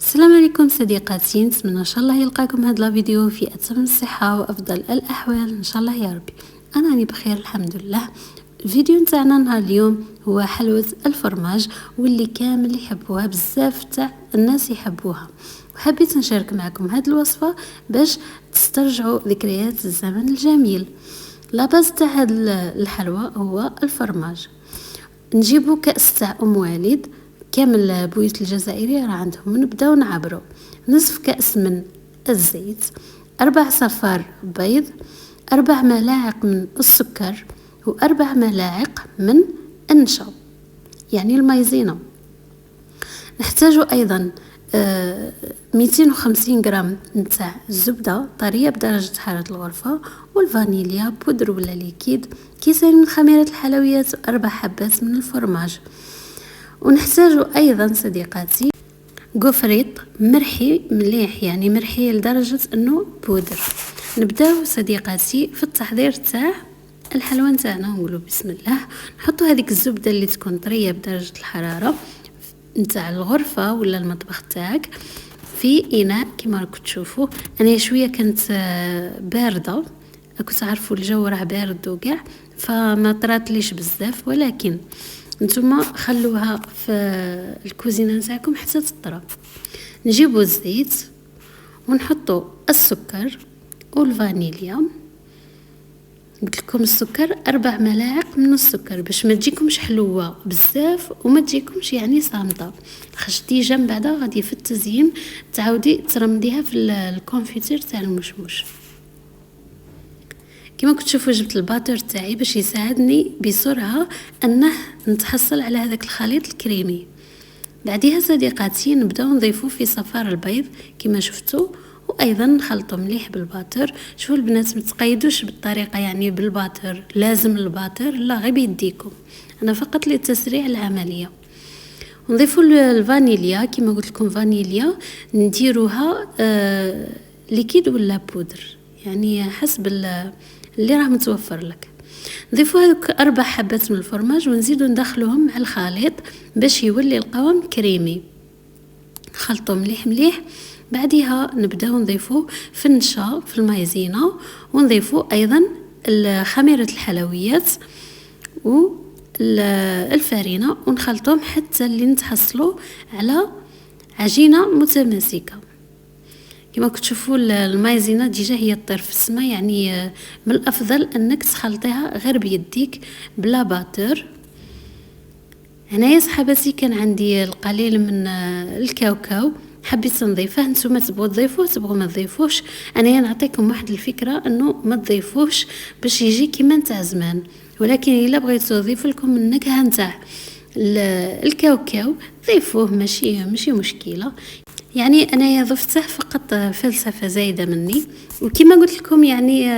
السلام عليكم صديقاتي، نتمنى ان شاء الله يلقاكم هذا الفيديو في اتم الصحه وافضل الاحوال ان شاء الله يا ربي. انا راني بخير الحمد لله. الفيديو نتاعنا نهار اليوم هو حلوة الفرماج واللي كامل يحبوها بزاف تاع الناس يحبوها، وحبيت نشارك معكم هذه الوصفه باش تسترجعوا ذكريات الزمن الجميل. لاباز تاع هذه الحلوى هو الفرماج. نجيبوا كأس تاع ام والد كامل البيوت الجزائرية راه عندهم. نبداو نعبرو نصف كأس من الزيت، 4 صفار بيض، 4 ملاعق من السكر، و4 ملاعق من النشا يعني المايزينا. نحتاجو ايضا 250 غرام نتاع الزبدة طرية بدرجة حرارة الغرفة، والفانيليا بودر ولا ليكيد، كيسين من خميرة الحلويات، و4 حبات من الفرماج. ونحتاجو ايضا صديقاتي قفريط مرحي مليح، يعني مرحي لدرجة انه بودر. نبداو صديقاتي في التحضير تاع الحلوى نتاعنا. نقولوا بسم الله. نحطوا هذيك الزبدة اللي تكون طرية بدرجة الحرارة نتاع الغرفة ولا المطبخ تاعك في اناء كما راكم تشوفوا. انا شويه كانت بارده، كنت عارفوا الجو راه بارد وكاع فما طراتليش بزاف، ولكن نتوما خلوها في الكوزينه نتاعكم حتى تطرى. نجيبوا الزيت ونحطوا السكر والفانيليا. قلت لكم السكر 4 ملاعق من السكر باش ما تجيكمش حلوه بزاف وما تجيكمش يعني صامته. خشتي جنب بعدا غادي في التزيين تعاودي ترمديها في الكونفيتير تاع المشموش. كما كنت تشوفوا جبت الباتر تاعي باش يساعدني بسرعه انه نتحصل على هذاك الخليط الكريمي. بعديها صديقاتي نبداو نضيفوا في صفار البيض كما شفتوا، وايضا نخلطوا مليح بالباتر. شوفوا البنات ما تقيدوش بالطريقه يعني بالباتر لازم الباتر، لا غير بيديكم، انا فقط لتسريع العمليه. نضيفوا الفانيليا كما قلت لكم، فانيليا نديروها ليكيد ولا بودر يعني حسب اللي راه متوفر لك. نضيفوا هذوك 4 حبات من الفرماج ونزيدوا ندخلوهم مع الخليط باش يولي القوام كريمي. خلطوا مليح مليح. بعدها نبداو نضيفوا في النشا في المايزينا، ونضيفوا ايضا خميره الحلويات والفارينه، ونخلطهم حتى اللي نتحصلوا على عجينه متماسكه. كما كتشوفوا المايزينا ديجا هي طير في السماء، يعني من الافضل انك تخلطيها غير بيديك بلا باتر. هنايا صحاباتي كان عندي القليل من الكاوكاو حبيت نضيفه، نتوما تبغوا تضيفوه تبغوا ما تضيفوش. انا نعطيكم واحد الفكره انه ما تضيفوش باش يجي كيما نتاع زمان، ولكن الا بغيتو نضيف لكم النكهه نتاع الكاوكاو ضيفوه، ماشي مشكله. يعني انا ضفته فقط فلسفه زايده مني. وكما قلت لكم يعني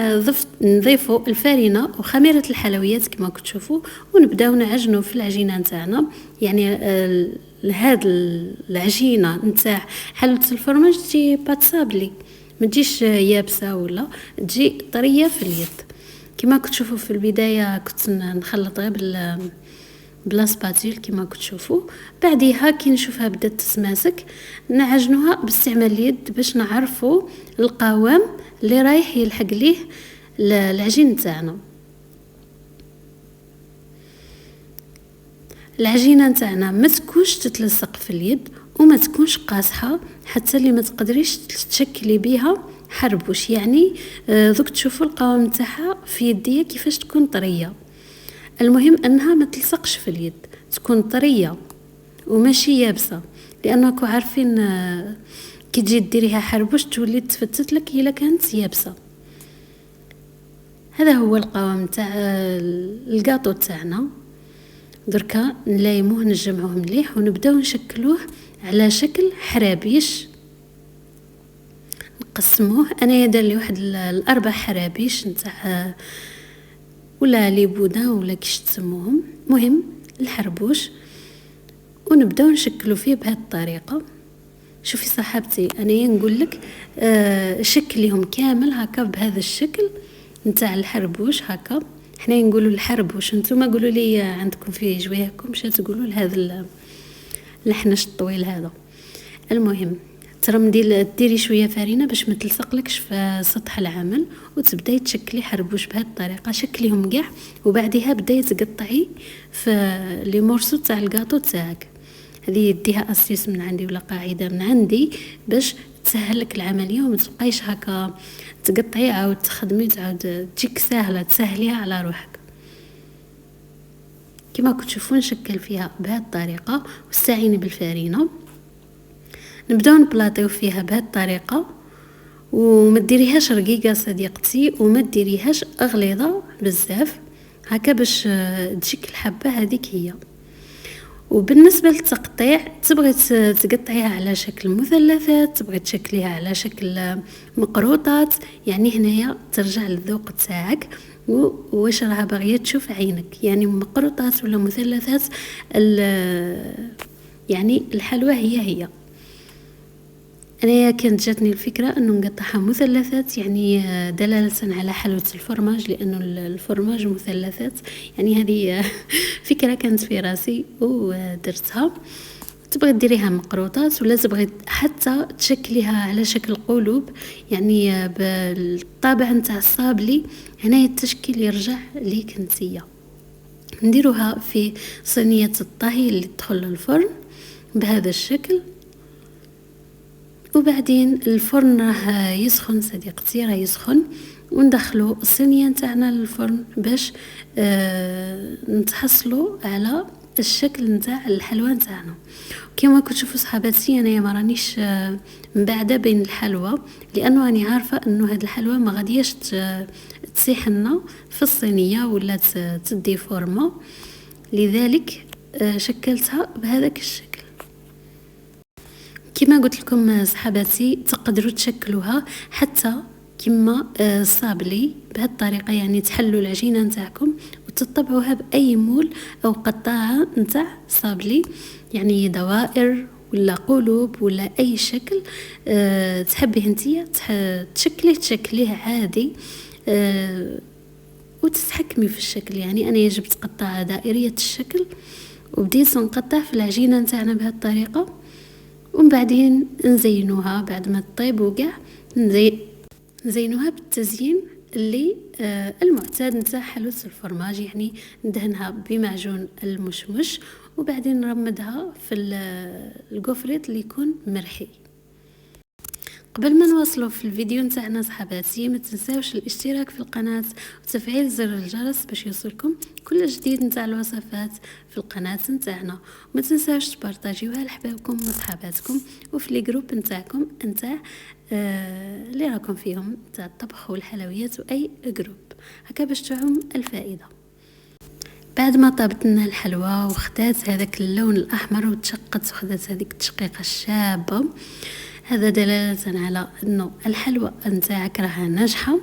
نضيفوا الفارينه وخميره الحلويات كما كتشوفوا، ونبداو نعجنوا في العجينه نتاعنا. يعني هاد العجينه نتاع حلوه الفرماج تجي باتسابلي، ما تجيش يابسه ولا تجي طريه في اليد. كما كتشوفوا في البدايه كنت نخلط غير بلا سباتيل كما كتشوفوا. بعديها كي نشوفها بدات تتماسك نعجنوها باستعمال اليد باش نعرفوا القوام اللي رايح يلحق ليه العجين تاعنا. العجينه نتاعنا ما تكونش تتلصق في اليد وما تكونش قاصحه حتى اللي ما تقدريش تشكلي بها حربوش. يعني دوك تشوفوا القوام نتاعها في يديا كيفاش تكون طريه. المهم انها ما تلصقش في اليد، تكون طريه وماشي يابسه، لانكم عارفين كي تجي ديريها حربوش تولي تفتت لك الا كانت يابسه. هذا هو القوام تاع الكاطو تاعنا. دركا نلايموه نجمعوه مليح ونبداو نشكلوه على شكل حرابيش. نقسموه. انا دار لي واحد 4 حرابيش نتاع ولا لي بودان ولا كيش تسموهم، مهم الحربوش، ونبداو نشكلوا فيه بهذه الطريقه. شوفي صاحبتي انا نقول لك شكليهم كامل هكا بهذا الشكل نتاع الحربوش هكا. حنا نقولوا الحربوش، نتوما قولوا لي عندكم فيه جويهكم مش تقولوا لهذا الحنش الطويل هذا. المهم ديري شويه فرينه باش ما تلصقلكش في سطح العمل، وتبداي تشكلي حربوش بهذه الطريقه. شكليهم كاع وبعدها بداي تقطعي في لي مورسو تاع الكاطو تاعك. هذه يديها اسيس من عندي ولا قاعده من عندي باش تسهل لك العمليه وما تبقايش هكا تقطعي عاود تخدمي تعاود تجيك سهله، تسهليها على روحك. كما كنتوا تشوفون نشكل فيها بهذه الطريقه واستعيني بالفرينه. نبداو نبلاطيو فيها بهذه الطريقه وما ديريهاش رقيقه صديقتي وما ديريهاش غليظه بزاف هكا باش تجيك الحبه هذيك هي. وبالنسبه للتقطيع تبغي تقطعيها على شكل مثلثات، تبغي تشكليها على شكل مقروطات، يعني هنايا ترجع للذوق تاعك واش راها باغيه تشوف عينك، يعني مقروطات ولا مثلثات. يعني الحلوى هي انا كانت جاتني الفكره انه نقطعها مثلثات، يعني دلاله على حلوه الفرماج، لانه الفرماج مثلثات. يعني هذه فكره كانت في راسي ودرتها. تبغي ديريها مقروطات ولا تبغي حتى تشكليها على شكل قلوب، يعني بالطابع نتاع الصابلي. هنا التشكيل يرجع ليك نتيا. نديروها في صينيه الطهي اللي تدخل الفرن بهذا الشكل، وبعدين الفرن راه يسخن صديقتي، راه يسخن، وندخلوا الصينيه نتاعنا للفرن باش نتحصلوا على الشكل نتاع الحلوى نتاعنا. كما كتشوفوا صحاباتي انايا ما رانيش مبعده بين الحلوى، لانه راني عارفه انه هاد الحلوى ما غادياش تسيح لنا في الصينيه ولا تدي فورمه، لذلك شكلتها بهذاك الشكل. كما قلت لكم صحاباتي تقدروا تشكلوها حتى كما صابلي بهذه الطريقه، يعني تحلوا العجينه نتاعكم وتطبعوها باي مول او قطاعه نتاع صابلي، يعني دوائر ولا قلوب ولا اي شكل تحبيه انتيا تشكليه عادي، وتتحكمي في الشكل. يعني انا جبت قطاعه دائريه الشكل وبديت نقطع في العجينه نتاعنا بهذه الطريقه، ومن بعدين نزينوها بعد ما تطيب وكاع نزينوها بالتزيين اللي المعتاد نتاع حلوة الفرماج، يعني ندهنها بمعجون المشمش وبعدين نرمدها في الكوفريت اللي يكون مرحي. قبل ما نواصلوا في الفيديو نتاعنا صحباتي، ما تنساوش الاشتراك في القناة وتفعيل زر الجرس باش يوصلكم كل جديد نتاع الوصفات في القناة نتاعنا. وما تنساوش تبارطاجيوها لحبابكم وصحاباتكم وفي لي جروب نتاعكم نتاع اللي راكم فيهم نتاع الطبخ والحلويات واي جروب هكا باش تعم الفائدة. بعد ما طابت لنا الحلوى وخدات هذاك اللون الاحمر وتشقت وخدات هذيك التشقيقه الشابه، هذا دلالة على انه الحلوى نتاعك راها ناجحه.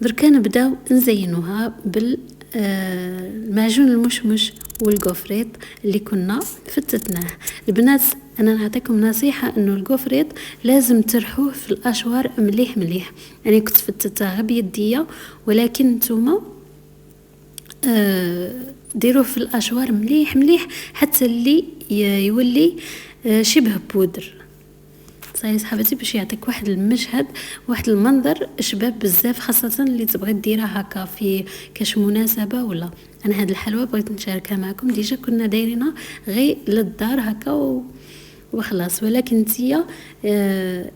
دركا نبداو نزينوها بالمعجون المشمش والكوفريت اللي كنا فتتناه. البنات انا نعطيكم نصيحه انه الكوفريت لازم ترحوه في الاشوار مليح مليح، يعني كنت فتتها غير بيديا، ولكن نتوما ديروه في الاشوار مليح مليح حتى اللي يولي شبه بودر. صاي صحابتي باش يعطيك واحد المشهد واحد المنظر شباب بزاف، خاصه اللي تبغي ديرها هكا في كاش مناسبه. ولا انا هاد الحلوى بغيت نشاركها معكم، ديجا كنا دايرينها غير للدار هكا وخلاص، ولكن نتيا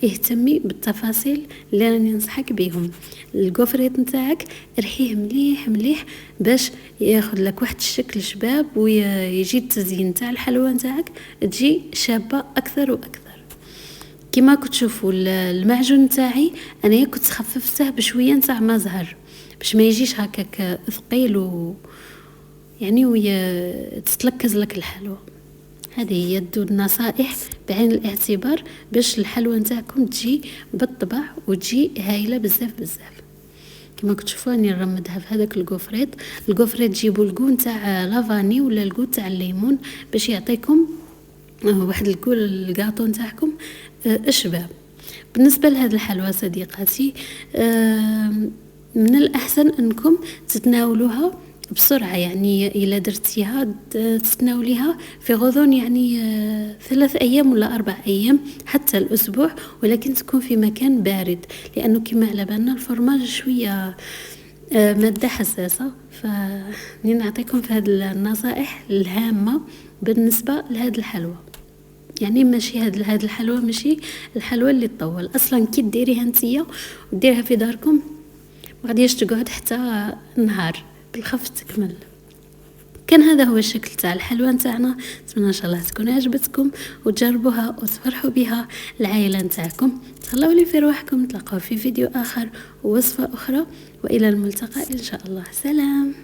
اهتمي بالتفاصيل اللي راني ننصحك بهم. الكوفريت نتاعك رحيه مليح مليح باش ياخذ لك واحد الشكل شباب، ويجي التزيين تاع الحلوى نتاعك تجي شابه اكثر واكثر. كما كتشوفوا المعجون نتاعي انا كنت خففته بشويه نتاع ما زهر باش ما يجيش هكاك ثقيل يعني تتلكز لك الحلوى. هذه هي الدود نصائح بعين الاعتبار باش الحلوى نتاعكم تجي بالطبع وتجي هايله بزاف بزاف. كما كتشوفوا راني نرمدها في هذاك الكوفريت تجيبوا الكو نتاع لافاني ولا الكو تاع الليمون باش يعطيكم واحد الكول الكاطو نتاعكم شباب. بالنسبه لهذه الحلوى صديقاتي من الاحسن انكم تتناولوها بسرعة، يعني إلا درتيها تتناوليها في غضون يعني 3 أيام ولا 4 أيام حتى الأسبوع، ولكن تكون في مكان بارد، لأنه كما على بالنا الفرماج شوية مادة حساسة. فني نعطيكم في هذه النصائح الهامة بالنسبة لهذه الحلوى. يعني ماشي هاد الحلوى ماشي الحلوى اللي تطول اصلا. كي ديريها نتيا وديرها في داركم ما غاديش تقعد حتى نهار بالخف تكمل. كان هذا هو الشكل تاع الحلوى نتاعنا. نتمنى ان شاء الله تكون عجبتكم وتجربوها وتفرحوا بها العائله نتاعكم. تهلاو لي في رواحكم. نتلاقاو في فيديو اخر ووصفه اخرى، والى الملتقى ان شاء الله. سلام.